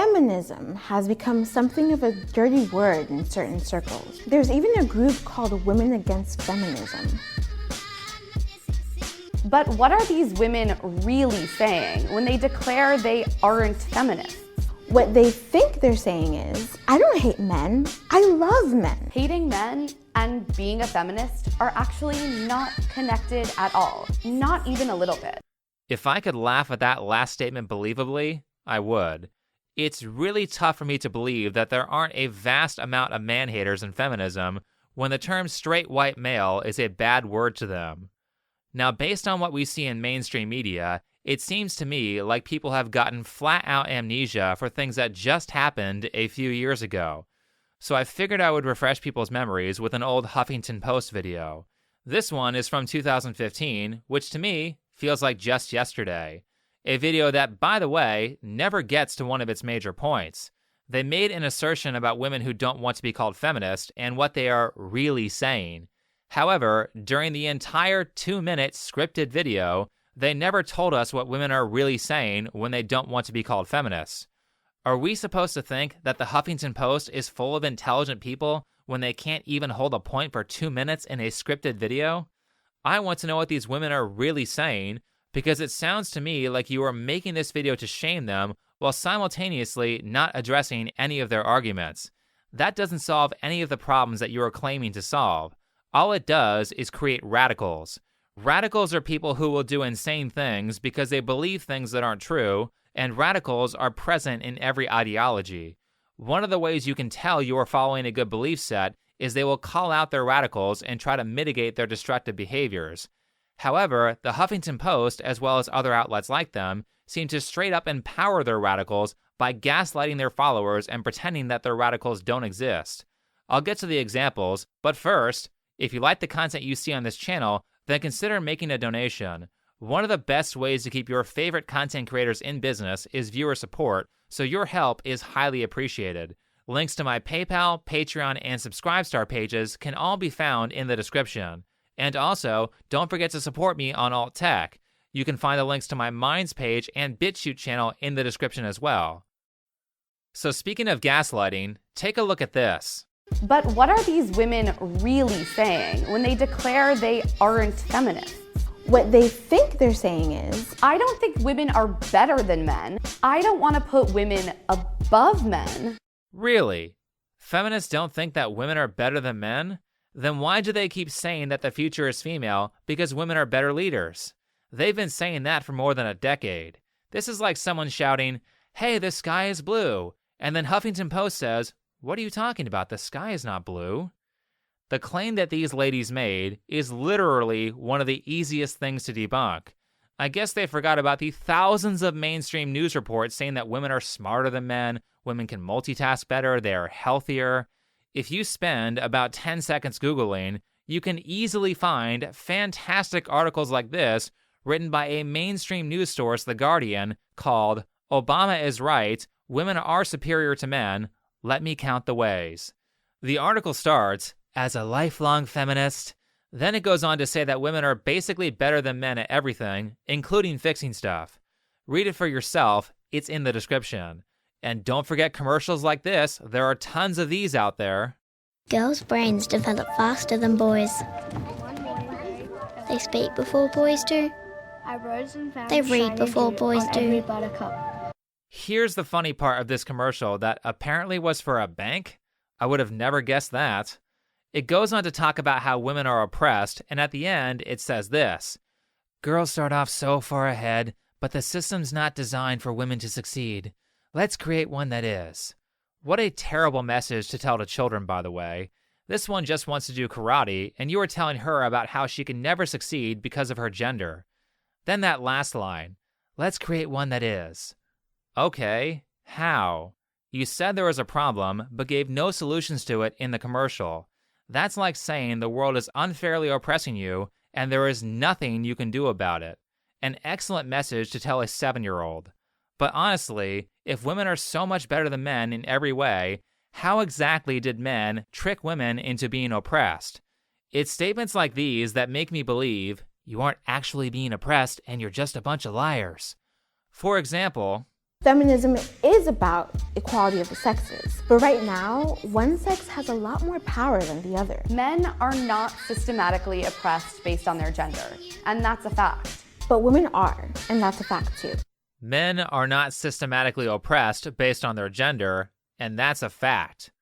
Feminism has become something of a dirty word in certain circles. There's even a group called Women Against Feminism. But what are these women really saying when they declare they aren't feminists? What they think they're saying is, I don't hate men, I love men. Hating men and being a feminist are actually not connected at all, not even a little bit. If I could laugh at that last statement believably, I would. It's really tough for me to believe that there aren't a vast amount of man-haters in feminism when the term straight white male is a bad word to them. Now, based on what we see in mainstream media, it seems to me like people have gotten flat-out amnesia for things that just happened a few years ago. So I figured I would refresh people's memories with an old Huffington Post video. This one is from 2015, which to me feels like just yesterday. A video that, by the way, never gets to one of its major points. They made an assertion about women who don't want to be called feminist and what they are really saying. However, during the entire 2-minute scripted video, they never told us what women are really saying when they don't want to be called feminists. Are we supposed to think that the Huffington Post is full of intelligent people when they can't even hold a point for 2 minutes in a scripted video? I want to know what these women are really saying, because it sounds to me like you are making this video to shame them while simultaneously not addressing any of their arguments. That doesn't solve any of the problems that you are claiming to solve. All it does is create radicals. Radicals are people who will do insane things because they believe things that aren't true, and radicals are present in every ideology. One of the ways you can tell you are following a good belief set is they will call out their radicals and try to mitigate their destructive behaviors. However, the Huffington Post, as well as other outlets like them, seem to straight up empower their radicals by gaslighting their followers and pretending that their radicals don't exist. I'll get to the examples, but first, if you like the content you see on this channel, then consider making a donation. One of the best ways to keep your favorite content creators in business is viewer support, so your help is highly appreciated. Links to my PayPal, Patreon, and Subscribestar pages can all be found in the description. And also, don't forget to support me on Alt Tech. You can find the links to my Minds page and Bitchute channel in the description as well. So speaking of gaslighting, take a look at this. But what are these women really saying when they declare they aren't feminists? What they think they're saying is, I don't think women are better than men. I don't want to put women above men. Really? Feminists don't think that women are better than men? Then why do they keep saying that the future is female because women are better leaders? They've been saying that for more than a decade. This is like someone shouting, hey, the sky is blue. And then Huffington Post says, what are you talking about? The sky is not blue. The claim that these ladies made is literally one of the easiest things to debunk. I guess they forgot about the thousands of mainstream news reports saying that women are smarter than men, women can multitask better, they are healthier. If you spend about 10 seconds Googling, you can easily find fantastic articles like this written by a mainstream news source, The Guardian, called Obama is Right, Women Are Superior to Men, Let Me Count the Ways. The article starts, as a lifelong feminist, then it goes on to say that women are basically better than men at everything, including fixing stuff. Read it for yourself, it's in the description. And don't forget commercials like this, there are tons of these out there. Girls' brains develop faster than boys. They speak before boys do. They read before boys do. Here's the funny part of this commercial that apparently was for a bank. I would have never guessed that. It goes on to talk about how women are oppressed, and at the end, it says this. Girls start off so far ahead, but the system's not designed for women to succeed. Let's create one that is. What a terrible message to tell to children, by the way. This one just wants to do karate, and you are telling her about how she can never succeed because of her gender. Then that last line, let's create one that is. Okay, how? You said there was a problem, but gave no solutions to it in the commercial. That's like saying the world is unfairly oppressing you, and there is nothing you can do about it. An excellent message to tell a 7-year-old. But honestly, if women are so much better than men in every way, how exactly did men trick women into being oppressed? It's statements like these that make me believe you aren't actually being oppressed and you're just a bunch of liars. For example, Feminism is about equality of the sexes, but right now, one sex has a lot more power than the other. Men are not systematically oppressed based on their gender, and that's a fact. But women are, and that's a fact too. Men are not systematically oppressed based on their gender, and that's a fact.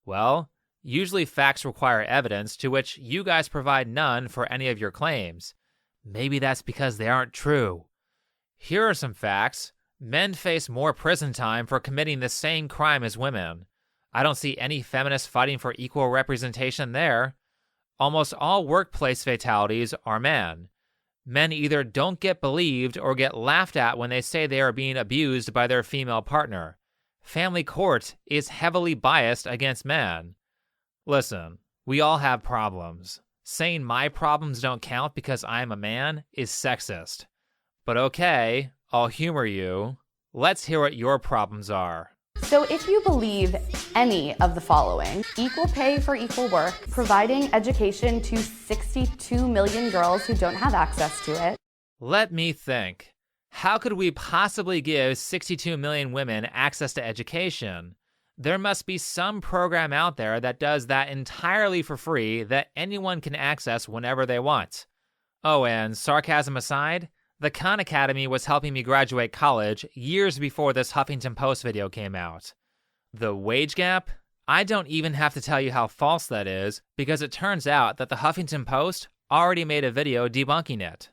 Well, usually facts require evidence, to which you guys provide none for any of your claims. Maybe that's because they aren't true. Here are some facts. Men face more prison time for committing the same crime as women. I don't see any feminists fighting for equal representation there. Almost all workplace fatalities are men. Men either don't get believed or get laughed at when they say they are being abused by their female partner. Family court is heavily biased against men. Listen, we all have problems. Saying my problems don't count because I'm a man is sexist. But okay, I'll humor you. Let's hear what your problems are. So if you believe any of the following, equal pay for equal work, providing education to 62 million girls who don't have access to it. Let me think. How could we possibly give 62 million women access to education? There must be some program out there that does that entirely for free that anyone can access whenever they want. Oh, and sarcasm aside, the Khan Academy was helping me graduate college years before this Huffington Post video came out. The wage gap? I don't even have to tell you how false that is, because it turns out that the Huffington Post already made a video debunking it.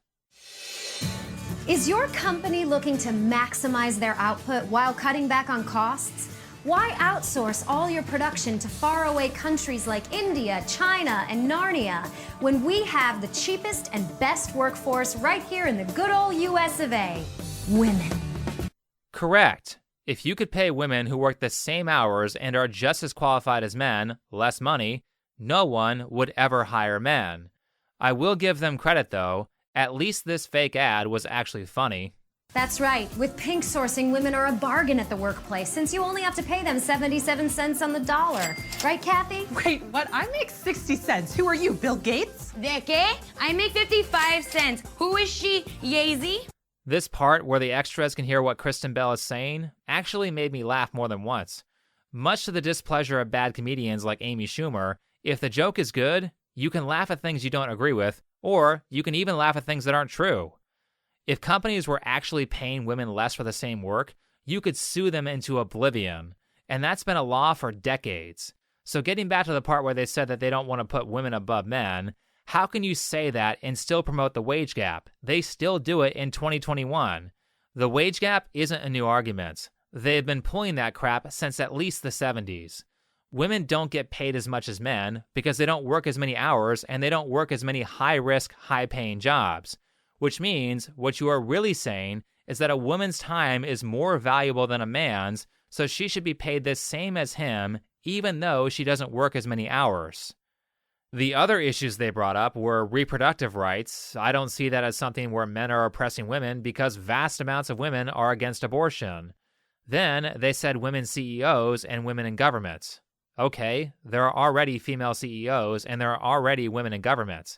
Is your company looking to maximize their output while cutting back on costs? Why outsource all your production to faraway countries like India, China, and Narnia when we have the cheapest and best workforce right here in the good old US of A? Women. Correct. If you could pay women who work the same hours and are just as qualified as men less money, no one would ever hire men. I will give them credit though. At least this fake ad was actually funny. That's right. With pink sourcing, women are a bargain at the workplace since you only have to pay them 77 cents on the dollar. Right, Kathy? Wait, what? I make 60 cents. Who are you, Bill Gates? ¿De qué? I make 55 cents. Who is she, Yeezy? This part where the extras can hear what Kristen Bell is saying actually made me laugh more than once. Much to the displeasure of bad comedians like Amy Schumer, if the joke is good, you can laugh at things you don't agree with, or you can even laugh at things that aren't true. If companies were actually paying women less for the same work, you could sue them into oblivion. And that's been a law for decades. So getting back to the part where they said that they don't want to put women above men, how can you say that and still promote the wage gap? They still do it in 2021. The wage gap isn't a new argument. They've been pulling that crap since at least the 70s. Women don't get paid as much as men because they don't work as many hours and they don't work as many high-risk, high-paying jobs. Which means what you are really saying is that a woman's time is more valuable than a man's, so she should be paid the same as him, even though she doesn't work as many hours. The other issues they brought up were reproductive rights. I don't see that as something where men are oppressing women because vast amounts of women are against abortion. Then they said women CEOs and women in government. Okay, there are already female CEOs and there are already women in government.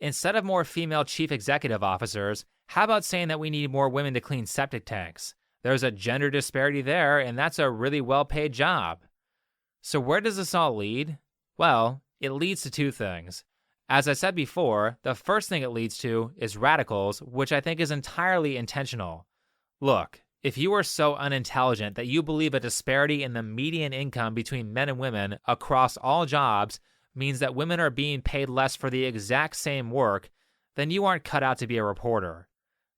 Instead of more female chief executive officers, how about saying that we need more women to clean septic tanks? There's a gender disparity there, and that's a really well-paid job. So where does this all lead? Well, it leads to two things. As I said before, the first thing it leads to is radicals, which I think is entirely intentional. Look, if you are so unintelligent that you believe a disparity in the median income between men and women across all jobs means that women are being paid less for the exact same work, then you aren't cut out to be a reporter.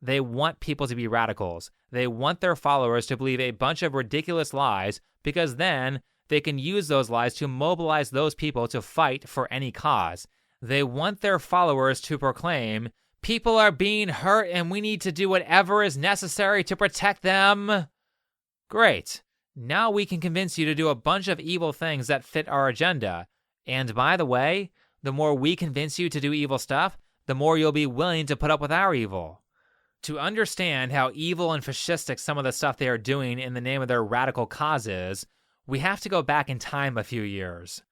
They want people to be radicals. They want their followers to believe a bunch of ridiculous lies because then they can use those lies to mobilize those people to fight for any cause. They want their followers to proclaim, people are being hurt and we need to do whatever is necessary to protect them. Great. Now we can convince you to do a bunch of evil things that fit our agenda. And by the way, the more we convince you to do evil stuff, the more you'll be willing to put up with our evil. To understand how evil and fascistic some of the stuff they are doing in the name of their radical causes, we have to go back in time a few years.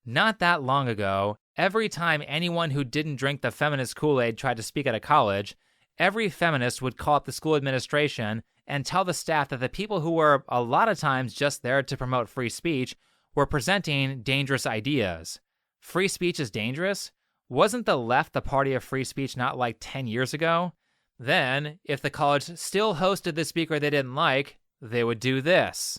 Not that long ago, every time anyone who didn't drink the feminist Kool-Aid tried to speak at a college, every feminist would call up the school administration and tell the staff that the people who were a lot of times just there to promote free speech were presenting dangerous ideas. Free speech is dangerous? Wasn't the left the party of free speech not like 10 years ago? Then, if the college still hosted the speaker they didn't like, they would do this.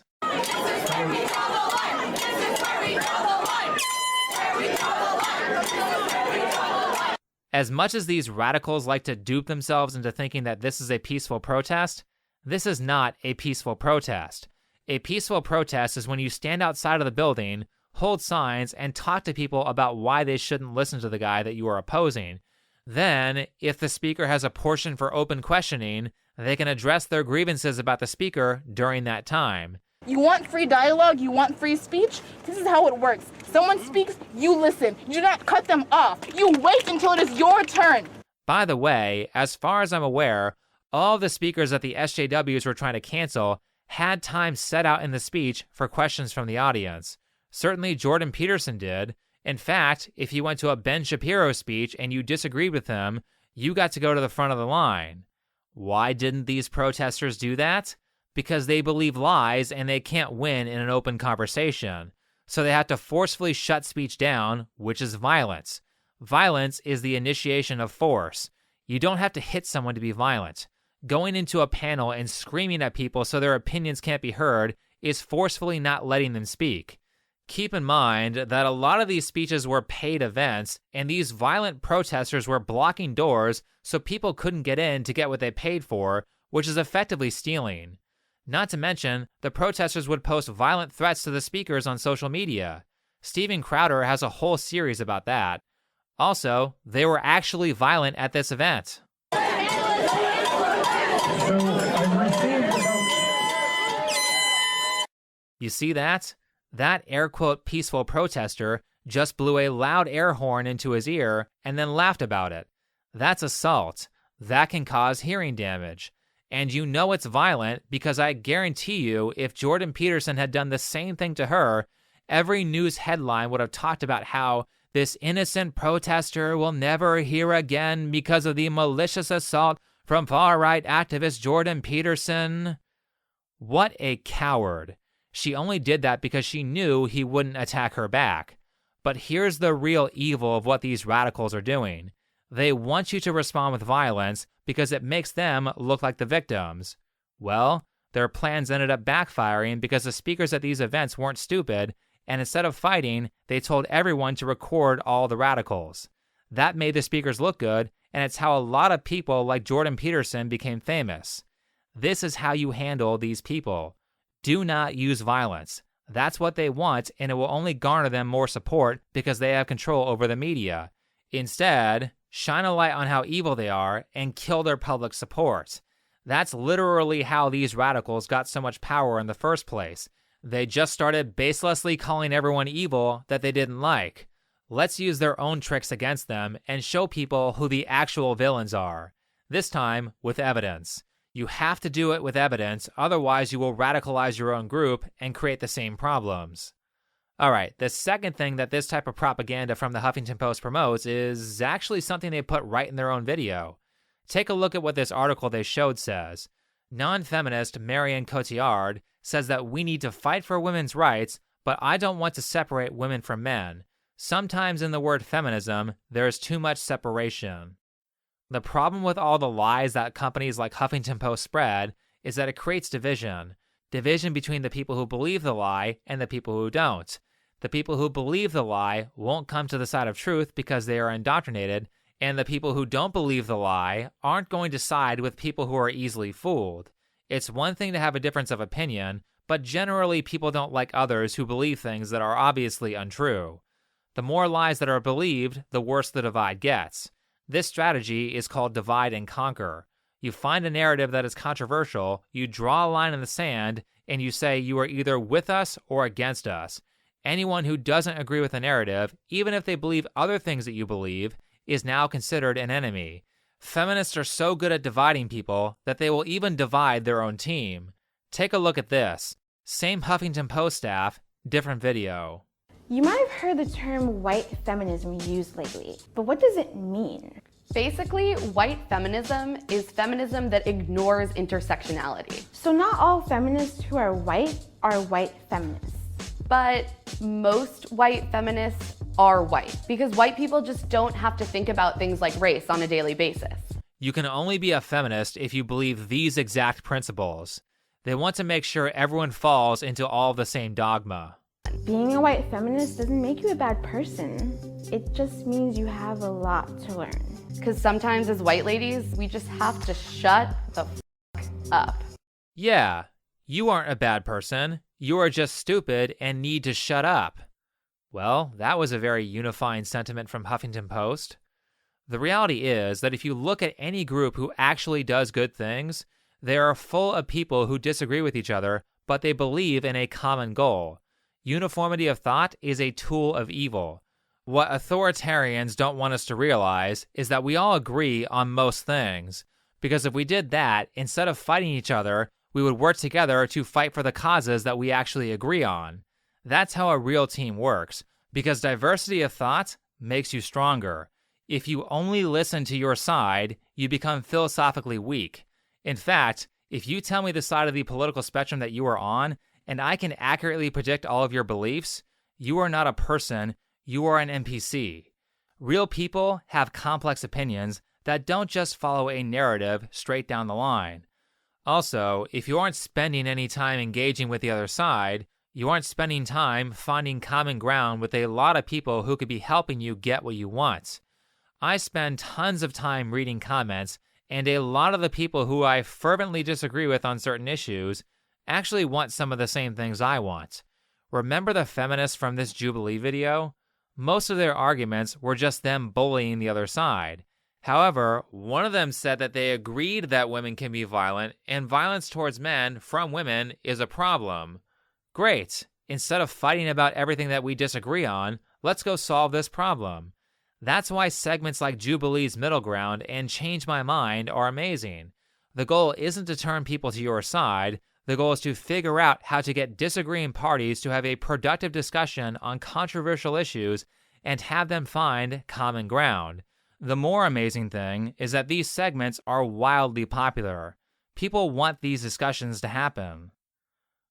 As much as these radicals like to dupe themselves into thinking that this is a peaceful protest, this is not a peaceful protest. A peaceful protest is when you stand outside of the building, hold signs, and talk to people about why they shouldn't listen to the guy that you are opposing. Then, if the speaker has a portion for open questioning, they can address their grievances about the speaker during that time. You want free dialogue? You want free speech? This is how it works. Someone speaks, you listen. You do not cut them off. You wait until it is your turn. By the way, as far as I'm aware, all of the speakers that the SJWs were trying to cancel had time set out in the speech for questions from the audience. Certainly Jordan Peterson did. In fact, if you went to a Ben Shapiro speech and you disagreed with him, you got to go to the front of the line. Why didn't these protesters do that? Because they believe lies and they can't win in an open conversation. So they have to forcefully shut speech down, which is violence. Violence is the initiation of force. You don't have to hit someone to be violent. Going into a panel and screaming at people so their opinions can't be heard is forcefully not letting them speak. Keep in mind that a lot of these speeches were paid events, and these violent protesters were blocking doors so people couldn't get in to get what they paid for, which is effectively stealing. Not to mention, the protesters would post violent threats to the speakers on social media. Steven Crowder has a whole series about that. Also, they were actually violent at this event. You see that? That air quote peaceful protester just blew a loud air horn into his ear and then laughed about it. That's assault. That can cause hearing damage. And you know it's violent because I guarantee you if Jordan Peterson had done the same thing to her, every news headline would have talked about how this innocent protester will never hear again because of the malicious assault from far-right activist Jordan Peterson. What a coward. She only did that because she knew he wouldn't attack her back. But here's the real evil of what these radicals are doing. They want you to respond with violence because it makes them look like the victims. Well, their plans ended up backfiring because the speakers at these events weren't stupid, and instead of fighting, they told everyone to record all the radicals. That made the speakers look good, and it's how a lot of people like Jordan Peterson became famous. This is how you handle these people. Do not use violence. That's what they want, and it will only garner them more support because they have control over the media. Instead, shine a light on how evil they are and kill their public support. That's literally how these radicals got so much power in the first place. They just started baselessly calling everyone evil that they didn't like. Let's use their own tricks against them and show people who the actual villains are. This time with evidence. You have to do it with evidence, otherwise you will radicalize your own group and create the same problems. Alright, the second thing that this type of propaganda from the Huffington Post promotes is actually something they put right in their own video. Take a look at what this article they showed says. Non-feminist Marion Cotillard says that we need to fight for women's rights, but I don't want to separate women from men. Sometimes in the word feminism, there is too much separation. The problem with all the lies that companies like Huffington Post spread is that it creates division. Division between the people who believe the lie and the people who don't. The people who believe the lie won't come to the side of truth because they are indoctrinated, and the people who don't believe the lie aren't going to side with people who are easily fooled. It's one thing to have a difference of opinion, but generally people don't like others who believe things that are obviously untrue. The more lies that are believed, the worse the divide gets. This strategy is called divide and conquer. You find a narrative that is controversial, you draw a line in the sand, and you say you are either with us or against us. Anyone who doesn't agree with the narrative, even if they believe other things that you believe, is now considered an enemy. Feminists are so good at dividing people that they will even divide their own team. Take a look at this. Same Huffington Post staff, different video. You might have heard the term white feminism used lately, but what does it mean? Basically, white feminism is feminism that ignores intersectionality. So not all feminists who are white feminists. But most white feminists are white because white people just don't have to think about things like race on a daily basis. You can only be a feminist if you believe these exact principles. They want to make sure everyone falls into all the same dogma. Being a white feminist doesn't make you a bad person. It just means you have a lot to learn. Because sometimes as white ladies, we just have to shut the fuck up. Yeah, you aren't a bad person. You are just stupid and need to shut up. Well, that was a very unifying sentiment from Huffington Post. The reality is that if you look at any group who actually does good things, they are full of people who disagree with each other, but they believe in a common goal. Uniformity of thought is a tool of evil. What authoritarians don't want us to realize is that we all agree on most things, because if we did that, instead of fighting each other, we would work together to fight for the causes that we actually agree on. That's how a real team works, because diversity of thought makes you stronger. If you only listen to your side, you become philosophically weak. In fact, if you tell me the side of the political spectrum that you are on, and I can accurately predict all of your beliefs, you are not a person, you are an NPC. Real people have complex opinions that don't just follow a narrative straight down the line. Also, if you aren't spending any time engaging with the other side, you aren't spending time finding common ground with a lot of people who could be helping you get what you want. I spend tons of time reading comments, and a lot of the people who I fervently disagree with on certain issues actually want some of the same things I want. Remember the feminists from this Jubilee video? Most of their arguments were just them bullying the other side. However, one of them said that they agreed that women can be violent, and violence towards men from women is a problem. Great. Instead of fighting about everything that we disagree on, let's go solve this problem. That's why segments like Jubilee's Middle Ground and Change My Mind are amazing. The goal isn't to turn people to your side. The goal is to figure out how to get disagreeing parties to have a productive discussion on controversial issues and have them find common ground. The more amazing thing is that these segments are wildly popular. People want these discussions to happen.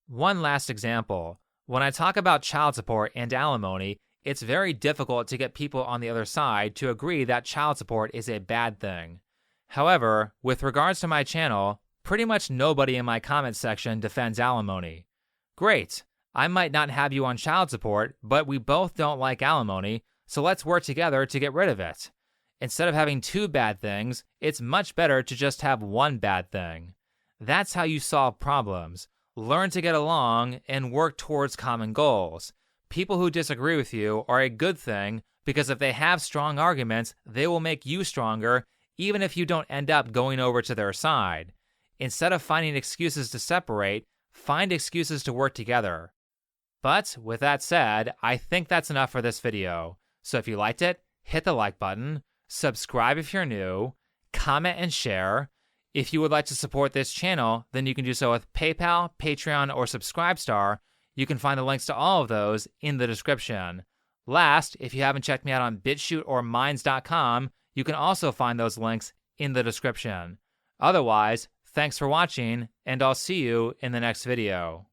One last example. When I talk about child support and alimony, it's very difficult to get people on the other side to agree that child support is a bad thing. However, with regards to my channel, pretty much nobody in my comment section defends alimony. Great. I might not have you on child support, but we both don't like alimony, so let's work together to get rid of it. Instead of having two bad things, it's much better to just have one bad thing. That's how you solve problems. Learn to get along and work towards common goals. People who disagree with you are a good thing because if they have strong arguments, they will make you stronger, even if you don't end up going over to their side. Instead of finding excuses to separate, find excuses to work together. But with that said, I think that's enough for this video. So if you liked it, hit the like button, subscribe if you're new, comment and share. If you would like to support this channel, then you can do so with PayPal, Patreon, or Subscribestar. You can find the links to all of those in the description. Last, if you haven't checked me out on Bitchute or Minds.com, you can also find those links in the description. Otherwise, thanks for watching, and I'll see you in the next video.